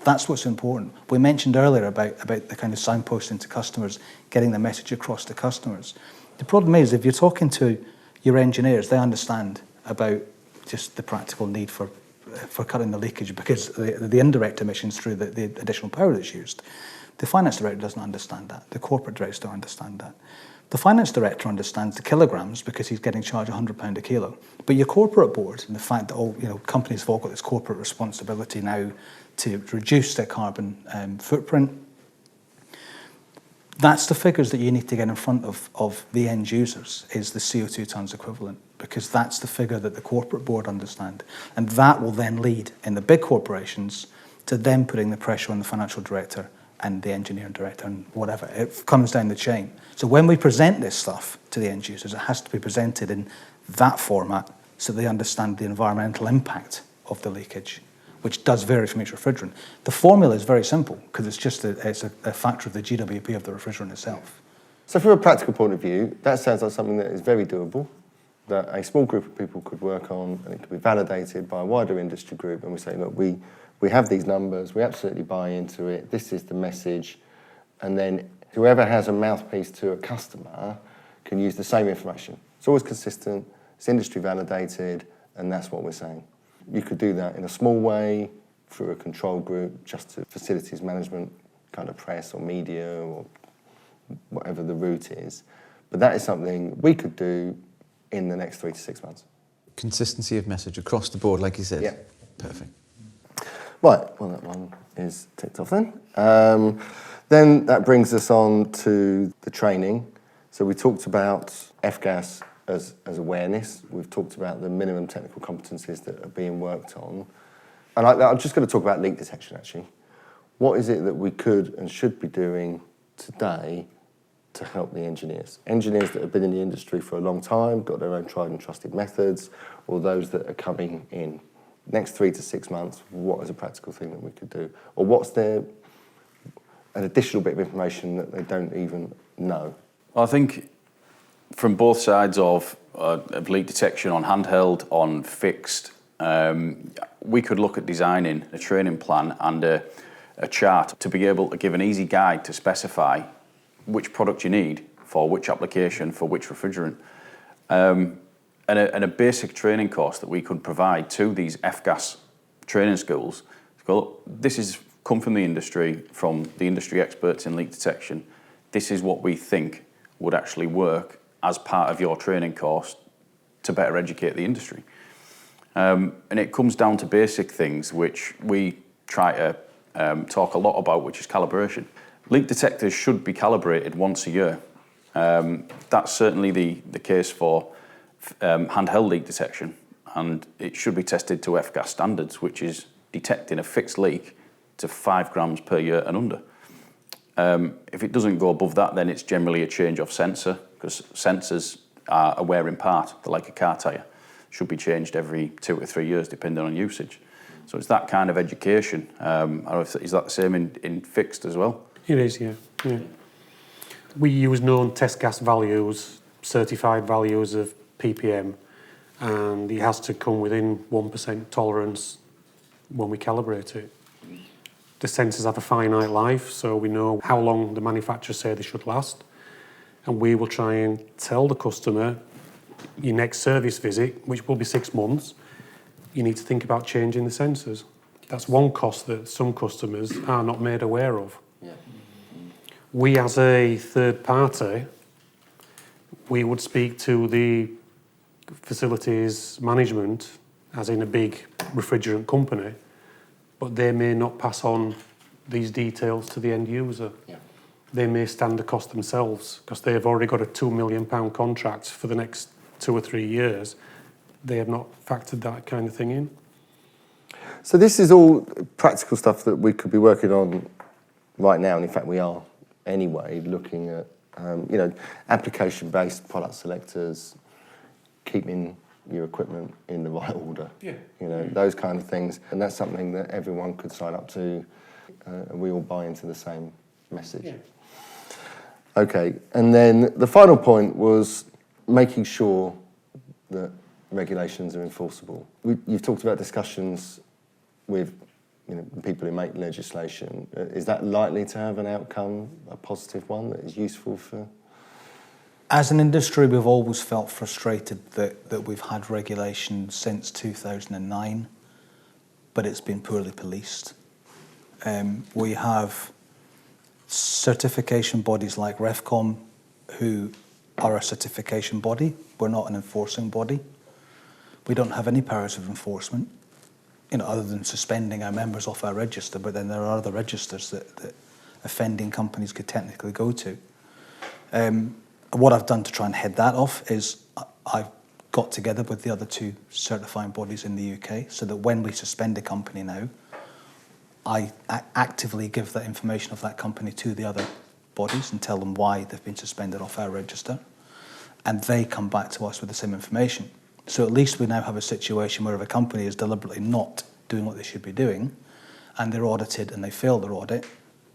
That's what's important. We mentioned earlier about the kind of signposting to customers, getting the message across to customers. The problem is, if you're talking to your engineers, they understand about just the practical need for cutting the leakage because the indirect emissions through the additional power that's used. The finance director doesn't understand that. The corporate directors don't understand that. The finance director understands the kilograms because he's getting charged £100 a kilo. But your corporate board and the fact that all companies have all got this corporate responsibility now to reduce their carbon footprint, that's the figures that you need to get in front of the end users, is the CO2 tonnes equivalent, because that's the figure that the corporate board understand. And that will then lead in the big corporations to them putting the pressure on the financial director and the engineering director and whatever. It comes down the chain. So when we present this stuff to the end users, it has to be presented in that format so they understand the environmental impact of the leakage, which does vary from each refrigerant. The formula is very simple because it's just a factor of the GWP of the refrigerant itself. So from a practical point of view, that sounds like something that is very doable, that a small group of people could work on, and it could be validated by a wider industry group, and we say, look, we have these numbers, we absolutely buy into it, this is the message, and then whoever has a mouthpiece to a customer can use the same information. It's always consistent, it's industry validated, and that's what we're saying. You could do that in a small way, through a control group, just to facilities management, kind of press or media or whatever the route is. But that is something we could do in the next 3 to 6 months. Consistency of message across the board, like you said. Yeah. Perfect. Right, well that one is ticked off then. Then that brings us on to the training. So we talked about F-gas as awareness. We've talked about the minimum technical competencies that are being worked on. And I'm just going to talk about leak detection actually. What is it that we could and should be doing today to help the engineers? Engineers that have been in the industry for a long time, got their own tried and trusted methods, or those that are coming in. Next 3 to 6 months, what is a practical thing that we could do? Or what's an additional bit of information that they don't even know? Well, I think from both sides of leak detection on handheld, on fixed, we could look at designing a training plan and a chart to be able to give an easy guide to specify which product you need for which application, for which refrigerant. And a basic training course that we could provide to these F-gas training schools. Go, this has come from the industry experts in leak detection. This is what we think would actually work as part of your training course to better educate the industry. And it comes down to basic things which we try to talk a lot about, which is calibration. Leak detectors should be calibrated once a year. That's certainly the case for handheld leak detection, and it should be tested to F-gas standards, which is detecting a fixed leak to 5 grams per year and under. If it doesn't go above that, then it's generally a change of sensor, because sensors are a wearing part. They're like a car tyre. Should be changed every 2 or 3 years, depending on usage. So it's that kind of education. Is that the same in fixed as well? It is, yeah. We use known test gas values, certified values of ppm, and it has to come within 1% tolerance when we calibrate it. The sensors have a finite life, so we know how long the manufacturers say they should last, and we will try and tell the customer, your next service visit, which will be 6 months, you need to think about changing the sensors. That's one cost that some customers are not made aware of. Yeah. We, as a third party, we would speak to the facilities management, as in a big refrigerant company, but they may not pass on these details to the end user. Yeah. They may stand the cost themselves because they've already got a £2 million contract for the next 2 or 3 years. They have not factored that kind of thing in. So this is all practical stuff that we could be working on right now, and in fact we are anyway, looking at application-based product selectors, keeping your equipment in the right order, those kind of things. And that's something that everyone could sign up to, and we all buy into the same message. Yeah. Okay, and then the final point was making sure that regulations are enforceable. You've talked about discussions with the people who make legislation, is that likely to have an outcome, a positive one that is useful for? As an industry, we've always felt frustrated that we've had regulation since 2009, but it's been poorly policed. We have certification bodies like REFCOM, who are a certification body. We're not an enforcing body. We don't have any powers of enforcement, other than suspending our members off our register, but then there are other registers that offending companies could technically go to. What I've done to try and head that off is I've got together with the other two certifying bodies in the UK so that when we suspend a company now, I actively give that information of that company to the other bodies and tell them why they've been suspended off our register, and they come back to us with the same information. So at least we now have a situation where if a company is deliberately not doing what they should be doing and they're audited and they fail their audit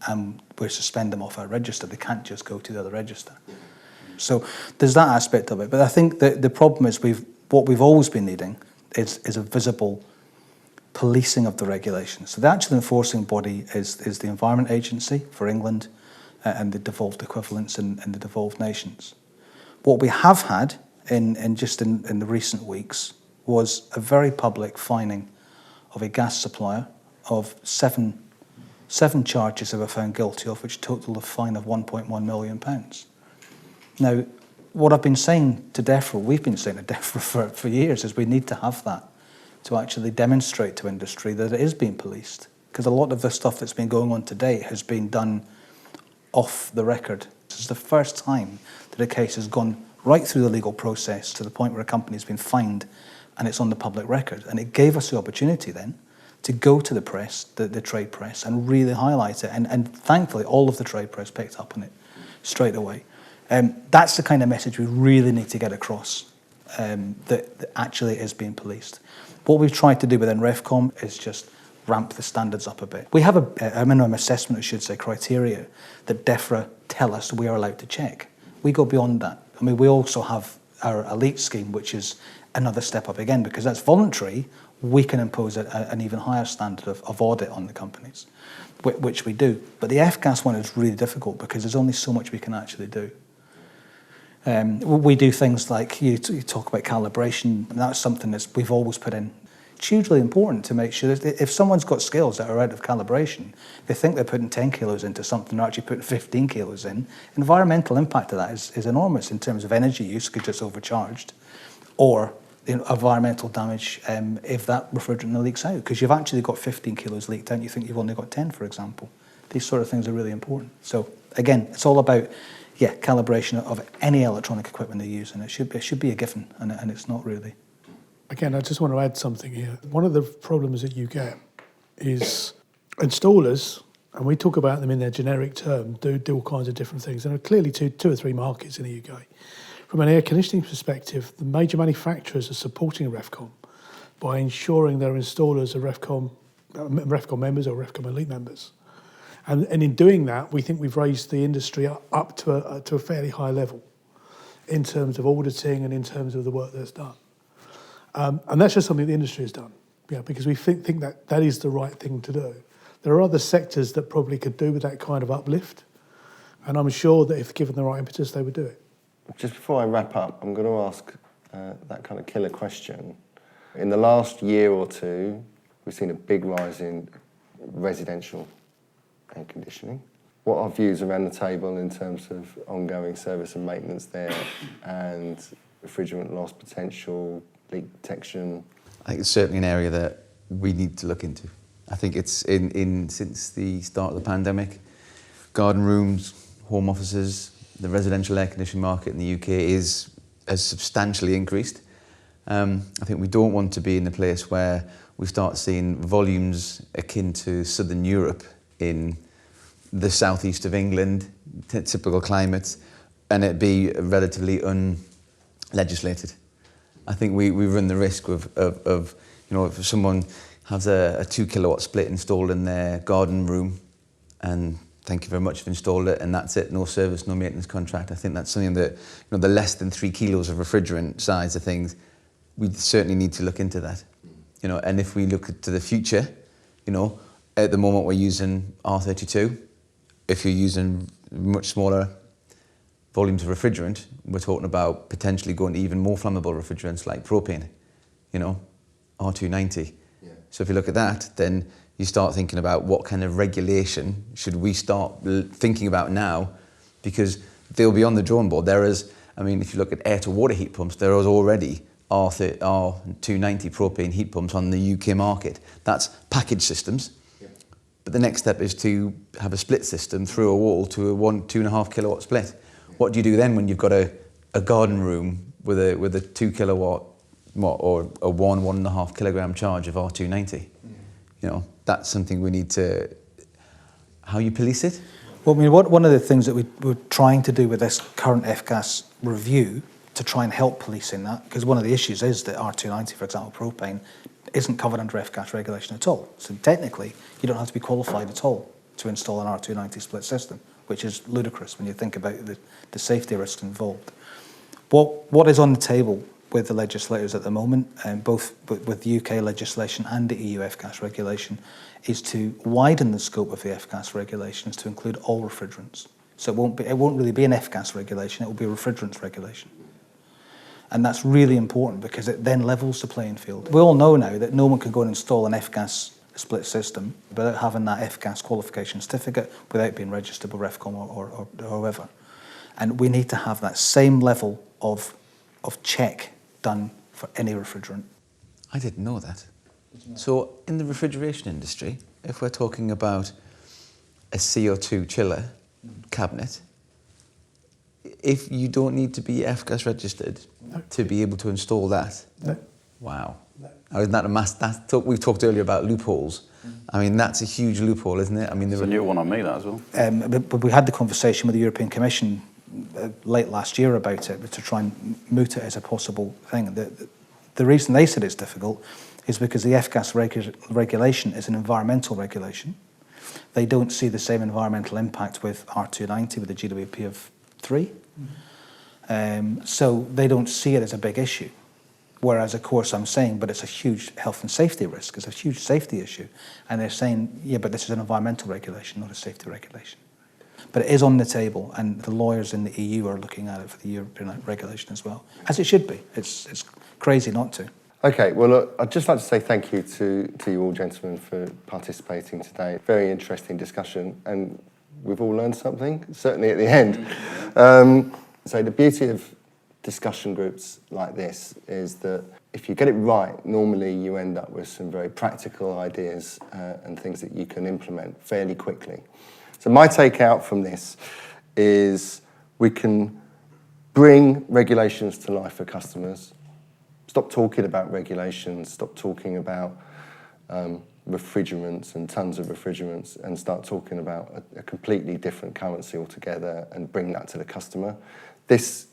and we suspend them off our register, they can't just go to the other register. So there's that aspect of it. But I think that the problem is what we've always been needing is a visible policing of the regulations. So the actual enforcing body is the Environment Agency for England and the devolved equivalents in the devolved nations. What we have had in the recent weeks was a very public fining of a gas supplier of seven charges they were found guilty of, which totaled a fine of £1.1 million. Now, what I've been saying to DEFRA, we've been saying to DEFRA for years, is we need to have that to actually demonstrate to industry that it is being policed. Because a lot of the stuff that's been going on to date has been done off the record. This is the first time that a case has gone right through the legal process to the point where a company's been fined and it's on the public record. And it gave us the opportunity then to go to the press, the trade press, and really highlight it. And thankfully, all of the trade press picked up on it straight away. That's the kind of message we really need to get across, that actually it is being policed. What we've tried to do within REFCOM is just ramp the standards up a bit. We have a minimum assessment, I should say, criteria that DEFRA tell us we are allowed to check. We go beyond that. I mean, we also have our elite scheme, which is another step up again, because that's voluntary. We can impose an even higher standard of audit on the companies, which we do. But the F-gas one is really difficult because there's only so much we can actually do. We do things like, you talk about calibration, and that's something that we've always put in. It's hugely important to make sure that if someone's got skills that are out of calibration, they think they're putting 10 kilos into something, they're actually putting 15 kilos in. Environmental impact of that is enormous in terms of energy use because it's overcharged, or environmental damage if that refrigerant leaks out, because you've actually got 15 kilos leaked out and you think you've only got 10, for example. These sort of things are really important. So again, it's all about calibration of any electronic equipment they use, and it should be a given, and it's not really. Again, I just want to add something here. One of the problems that you get is installers, and we talk about them in their generic term, do all kinds of different things. And there are clearly two or three markets in the UK. From an air conditioning perspective, the major manufacturers are supporting REFCOM by ensuring their installers are REFCOM members or REFCOM elite members. And in doing that, we think we've raised the industry up to a fairly high level in terms of auditing and in terms of the work that's done. And that's just something the industry has done, because we think that is the right thing to do. There are other sectors that probably could do with that kind of uplift, and I'm sure that if given the right impetus, they would do it. Just before I wrap up, I'm going to ask that kind of killer question. In the last year or two, we've seen a big rise in residential air conditioning. What are views around the table in terms of ongoing service and maintenance there, and refrigerant loss potential, leak detection? I think it's certainly an area that we need to look into. I think it's in since the start of the pandemic, garden rooms, home offices, the residential air conditioning market in the UK has substantially increased. I think we don't want to be in a place where we start seeing volumes akin to Southern Europe in the southeast of England, typical climates, and it be relatively unlegislated. I think we run the risk of if someone has a 2 kilowatt split installed in their garden room, and thank you very much for installed it, and that's it, no service, no maintenance contract. I think that's something that, the less than 3 kilos of refrigerant size of things, we certainly need to look into that. And if we look to the future, You know, at the moment we're using R32. If you're using much smaller volumes of refrigerant, we're talking about potentially going to even more flammable refrigerants like propane, you know, R290. Yeah. So if you look at that, then you start thinking about what kind of regulation should we start thinking about now, because they'll be on the drawing board. There is, I mean, if you look at air to water heat pumps, there is already R290 propane heat pumps on the UK market. That's package systems. Yeah. But the next step is to have a split system through a wall to a 2.5 kilowatt split. Yeah. What do you do then when you've got a garden room with a 2 kilowatt or a 1.5 kilogram charge of R290? Yeah. You know, that's something we need to, how you police it? Well, I mean, one of the things that we're trying to do with this current F-gas review to try and help policing that, because one of the issues is that R290, for example, propane, isn't covered under F-gas regulation at all. So technically, you don't have to be qualified at all to install an R290 split system, which is ludicrous when you think about the safety risks involved. What is on the table with the legislators at the moment, both with the UK legislation and the EU F-gas regulation, is to widen the scope of the F-gas regulations to include all refrigerants. So it won't really be an F-gas regulation, it will be a refrigerants regulation. And that's really important because it then levels the playing field. We all know now that no one can go and install an F-gas split system without having that F-gas qualification certificate, without being registered with REFCOM or however. And we need to have that same level of check done for any refrigerant. I didn't know that. So in the refrigeration industry, if we're talking about a CO2 chiller cabinet, if you don't need to be F-gas registered to be able to install that? No. Wow. No. Isn't that a mass? We talked earlier about loopholes. I mean, that's a huge loophole, isn't it? I mean, It's a new one on me, that as well. But we had the conversation with the European Commission late last year about it, to try and moot it as a possible thing. The reason they said it's difficult is because the F-gas regulation is an environmental regulation. They don't see the same environmental impact with R290 with a GWP of 3. So they don't see it as a big issue. Whereas, of course, I'm saying, but it's a huge health and safety risk, it's a huge safety issue. And they're saying, yeah, but this is an environmental regulation, not a safety regulation. But it is on the table, and the lawyers in the EU are looking at it for the European regulation as well, as it should be. It's crazy not to. Okay, well, look, I'd just like to say thank you to you all, gentlemen, for participating today. Very interesting discussion, and we've all learned something, certainly at the end. So the beauty of discussion groups like this is that if you get it right, normally you end up with some very practical ideas and things that you can implement fairly quickly. So my takeout from this is we can bring regulations to life for customers, stop talking about regulations, stop talking about refrigerants and tons of refrigerants, and start talking about a completely different currency altogether and bring that to the customer. This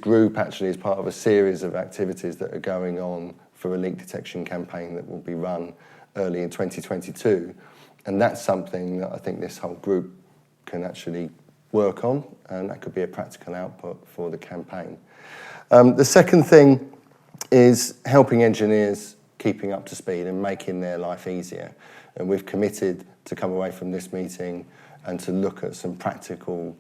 group actually is part of a series of activities that are going on for a leak detection campaign that will be run early in 2022. And that's something that I think this whole group can actually work on, and that could be a practical output for the campaign. The second thing is helping engineers keeping up to speed and making their life easier. And we've committed to come away from this meeting and to look at some practical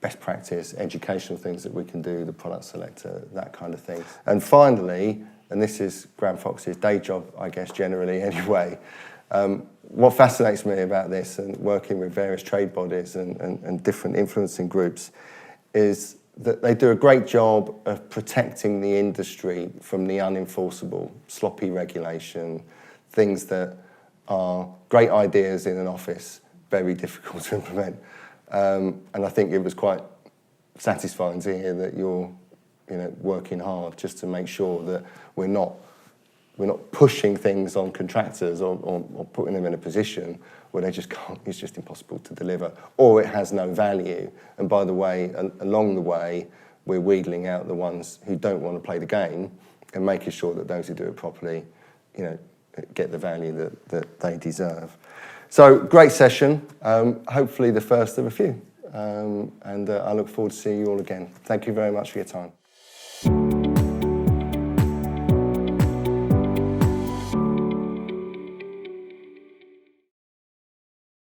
best practice, educational things that we can do, the product selector, that kind of thing. And finally, and this is Graham Fox's day job, I guess, generally anyway, what fascinates me about this and working with various trade bodies and different influencing groups is that they do a great job of protecting the industry from the unenforceable, sloppy regulation, things that are great ideas in an office, very difficult to implement. And I think it was quite satisfying to hear that you're working hard just to make sure that we're not pushing things on contractors or putting them in a position where they just can't, it's just impossible to deliver, or it has no value. And by the way, along the way, we're wheedling out the ones who don't want to play the game and making sure that those who do it properly, get the value that they deserve. So, great session, hopefully the first of a few. And I look forward to seeing you all again. Thank you very much for your time.